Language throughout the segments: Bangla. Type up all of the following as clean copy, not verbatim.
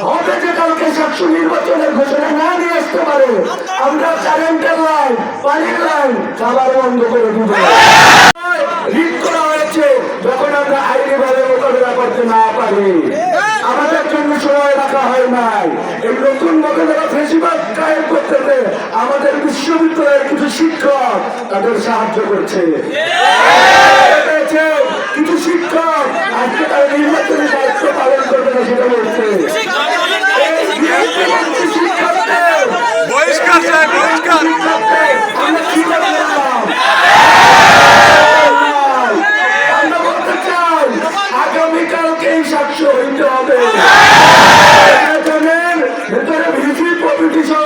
হবে যে কালকে সাতশো নির্বাচনের ঘোষণা না নিয়ে আসতে পারে, আমরা কারেন্টের লাইন, পানির লাইন, খাবার বন্ধ করে দিব। রিট করা হয়েছে যখন আমরা আইনি ভাবে মোকাবেলা করতে না পারি, আমাদের জন্য সময় রাখা হয় নাই। এই নতুন ভাবে যারা ফেসিবাদ কায়েম করতেছে, আমাদের বিশ্ববিদ্যালয়ের কিছু শিক্ষক তাদের সাহায্য করছে। কিছু শিক্ষক আজকে তারা নির্বাচনী দায়িত্ব পালন করবে না সেটা বলছে। আমরা বলতে চাই আগামীকালকে এই সাক্ষ্য হইতে হবে। ভেতরে ভিসি প্রভৃতি সহ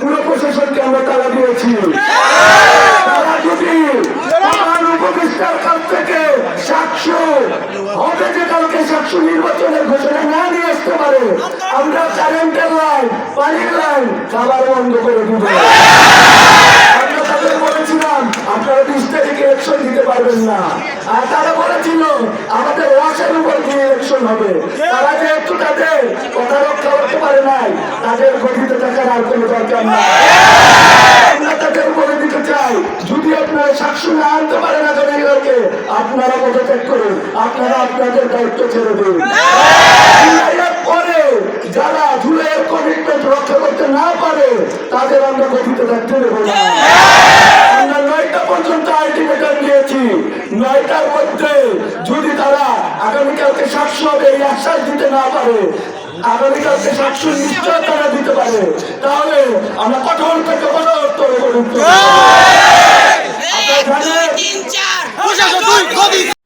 পুরো প্রশাসনকে আমরা তালা দিয়েছি। তারা যদি উপদেষ্টার কাছ থেকে সাতশো হবে যে কালকে সাতশো নির্বাচনের ঘোষণা না নিয়ে আসতে পারে, আমরা কারেন্টের লাইন, পানির লাইন, খাবার বন্ধ করে দিব। আমরা তাদের বলেছিলাম আপনারা 20 তারিখে ইলেকশন দিতে পারবেন না, আর তারা বলেছিল আমাদের ওয়াশের উপর দিয়ে ইলেকশন হবে। তারা যেহেতু তাদের কথা রক্ষা করতে পারে নাই, তাদের গঠিত থাকার আর কোনো দরকার নাই। আমরা তাদের বলে দিতে চাই, যদি আপনারা সাতশো না আনতে পারেন আগামীকালকে, আপনারা পদত্যাগ করুন, আপনারা আপনাদের দায়িত্ব ছেড়ে দিন। পরে যারা জুলাইয়ের কমিটমেন্ট রক্ষা করতে না পারে তাদের আমরা গঠিত থাকতে দেবো না। আমরা 9টা পর্যন্ত আলটিমেটাম দিয়েছি। 9টার মধ্যে যদি তারা আগামীকালকে 700 হবে এই আশ্বাস দিতে না পারে, আগামীকালকে 700 নিশ্চয় তারা দিতে পারে, তাহলে আমরা কঠোর থেকে কঠোরতর করব। আপনারা জানেন